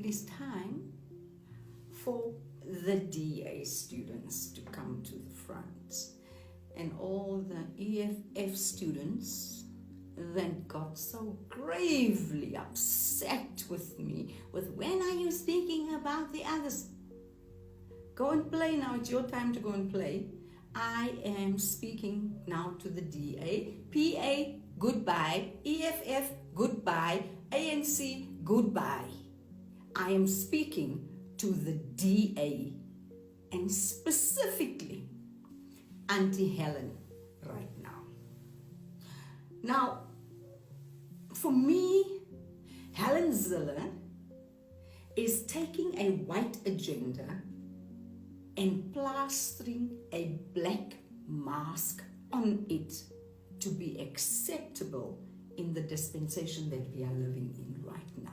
it is time for the DA students to come to the front. And all the EFF students that got so gravely upset with me with, when are you speaking about the others? Go and play now, it's your time to go and play. I am speaking now to the DA. PA, goodbye. EFF, goodbye. ANC, goodbye. I am speaking to the DA, and specifically Auntie Helen right now. Now, for me, Helen Zille is taking a white agenda and plastering a black mask on it to be acceptable in the dispensation that we are living in right now.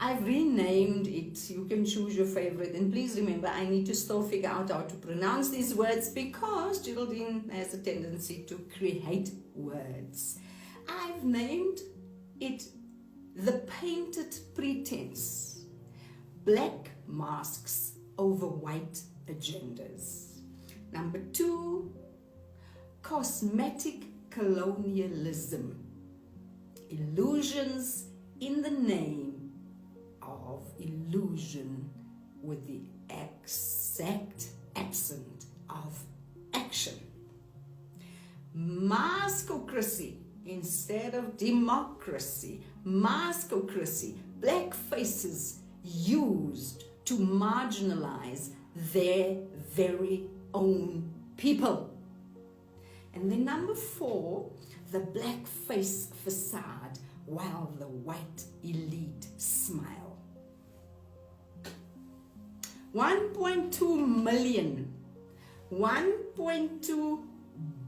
I've renamed it. You can choose your favorite. And please remember, I need to still figure out how to pronounce these words because Geraldine has a tendency to create words. I've named it The Painted Pretense. Black masks over white agendas. Number 2, cosmetic colonialism. Illusions in the name of illusion with the exact absence of action. Maskocracy instead of democracy. Maskocracy. Black faces used to marginalize their very own people. And then number 4, the black face facade while the white elite smile. 1.2 million, 1.2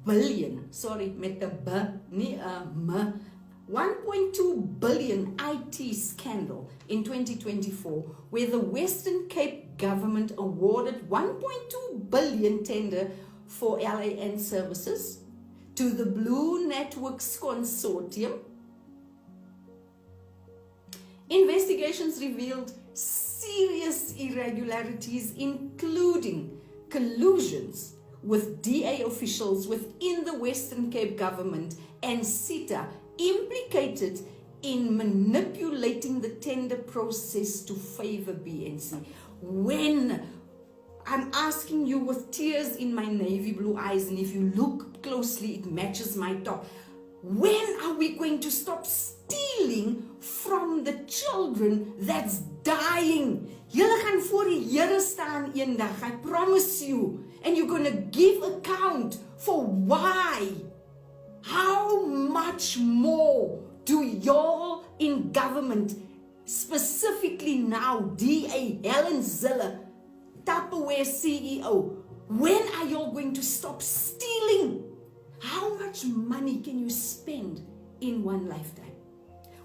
billion, sorry, met 'n b, nie 'n m, 1.2 billion IT scandal in 2024, where the Western Cape government awarded 1.2 billion tender for LAN services to the Blue Networks Consortium. Investigations revealed serious irregularities, including collusions with DA officials within the Western Cape government and SETA, implicated in manipulating the tender process to favor BNC. When I'm asking you with tears in my navy blue eyes, and if you look closely, it matches my top. When are we going to stop stealing from the children that's dying? Julle gaan voor die Here staan eendag, I promise you. And you're going to give account for why. How much more do y'all in government, specifically now DA, Helen Zille, Tupperware CEO, when are y'all going to stop stealing? How much money can you spend in one lifetime?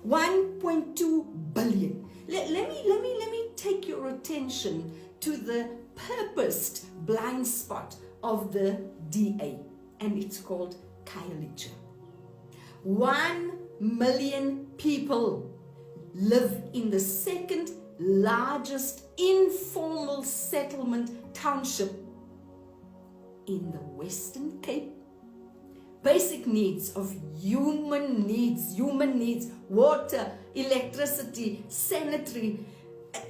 1.2 billion. Let me take your attention to the purposed blind spot of the DA, and it's called Khayelitsha. 1 million people live in the second largest informal settlement township in the Western Cape. Basic needs of human needs, water, electricity, sanitary.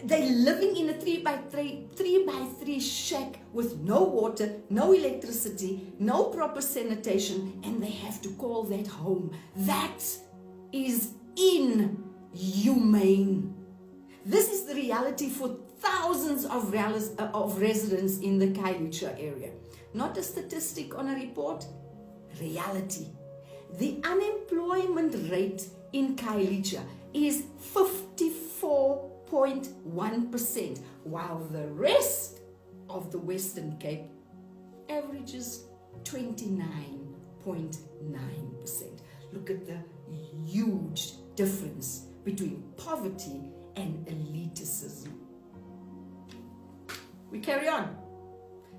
They're living in a 3x3 shack with no water, no electricity, no proper sanitation, and they have to call that home. That is inhumane. This is the reality for thousands of residents in the Khayelitsha area. Not a statistic on a report, reality. The unemployment rate in Khayelitsha is 54.1%, while the rest of the Western Cape averages 29.9%. Look at the huge difference between poverty and elitism. We carry on.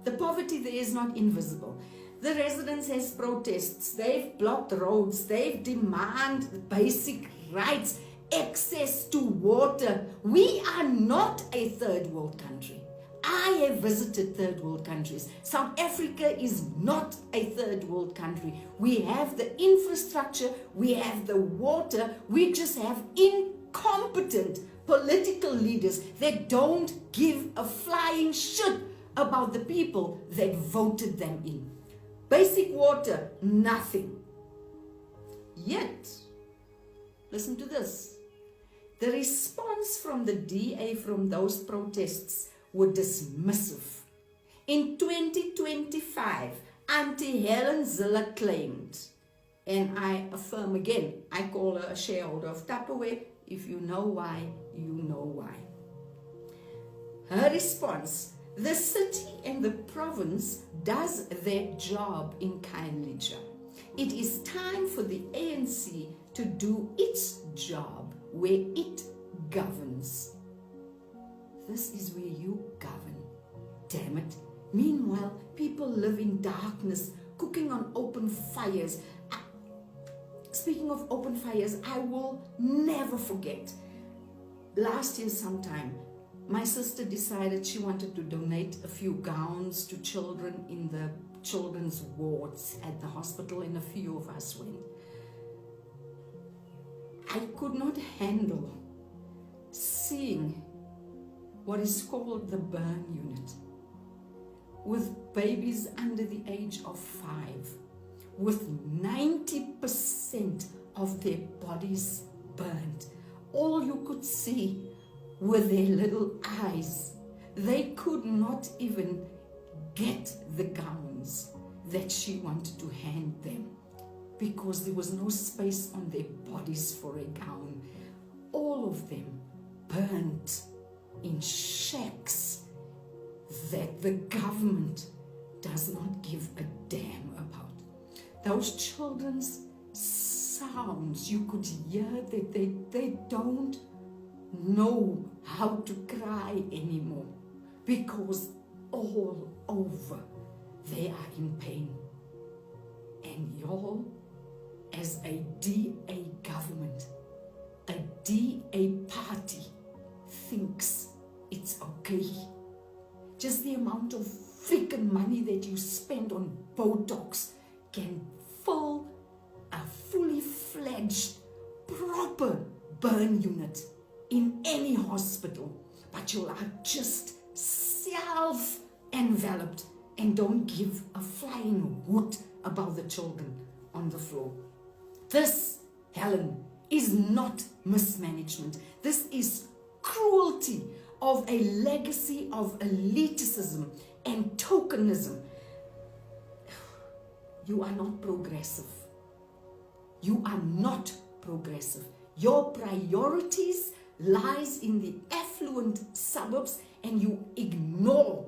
The poverty there is not invisible. The residents has protests, they've blocked roads, they've demanded basic rights, access to water. We are not a third world country. I have visited third world countries. South Africa is not a third world country. We have the infrastructure, we have the water, we just have incompetent political leaders that don't give a flying shit about the people that voted them in. Basic water, nothing. Yet, listen to this. The response from the DA from those protests were dismissive. In 2025, Auntie Helen Zille claimed, and I affirm again, I call her a shareholder of Tupperware. If you know why, you know why. Her response: the city and the province does their job in Khayelitsha. It is time for the ANC to do its job where it governs. This is where you govern, damn it. Meanwhile, people live in darkness, cooking on open fires. Speaking of open fires, I will never forget. Last year sometime, my sister decided she wanted to donate a few gowns to children in the children's wards at the hospital, and a few of us went. I could not handle seeing what is called the burn unit, with babies under the age of 5, with 90% of their bodies burnt. All you could see were their little eyes. They could not even get the gowns that she wanted to hand them because there was no space on their bodies for a gown. All of them burnt in shacks that the government does not give a damn about. Those children's sounds, you could hear that they don't know how to cry anymore because all over they are in pain. And y'all, as a DA government, a DA party thinks it's okay. Just the amount of freaking money that you spend on Botox can fill a fully fledged, proper burn unit in any hospital. But you are just self-enveloped and don't give a flying hoot about the children on the floor. This, Helen, is not mismanagement. This is cruelty of a legacy of elitism and tokenism. You are not progressive. You are not progressive. Your priorities lies in the affluent suburbs, and you ignore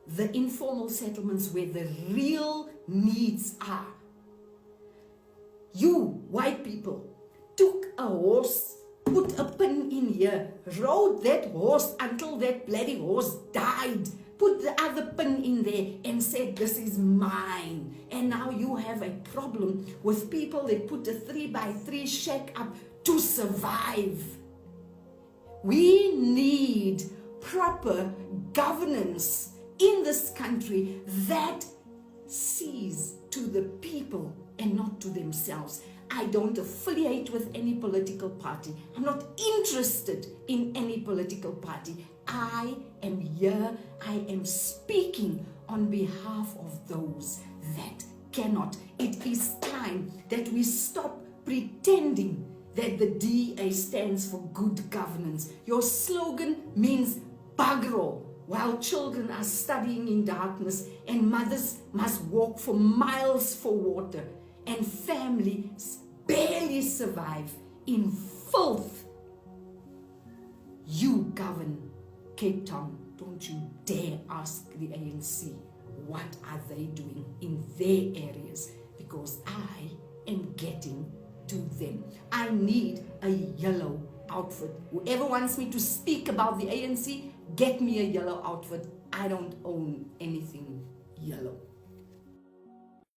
the informal settlements where the real needs are. You, white people, took a horse, put a pin in here, rode that horse until that bloody horse died, put the other pin in there and said, this is mine. And now you have a problem with people that put a 3x3 shack up to survive. We need proper governance in this country that sees to the people and not to themselves. I don't affiliate with any political party. I'm not interested in any political party. I am here. I am speaking on behalf of those that cannot. It is time that we stop pretending that the DA stands for good governance. Your slogan means bugger all, while children are studying in darkness and mothers must walk for miles for water and families barely survive in filth. You govern Cape Town. Don't you dare ask the ANC what are they doing in their areas, because I am getting to them. I need a yellow outfit. Whoever wants me to speak about the ANC, get me a yellow outfit. I don't own anything yellow.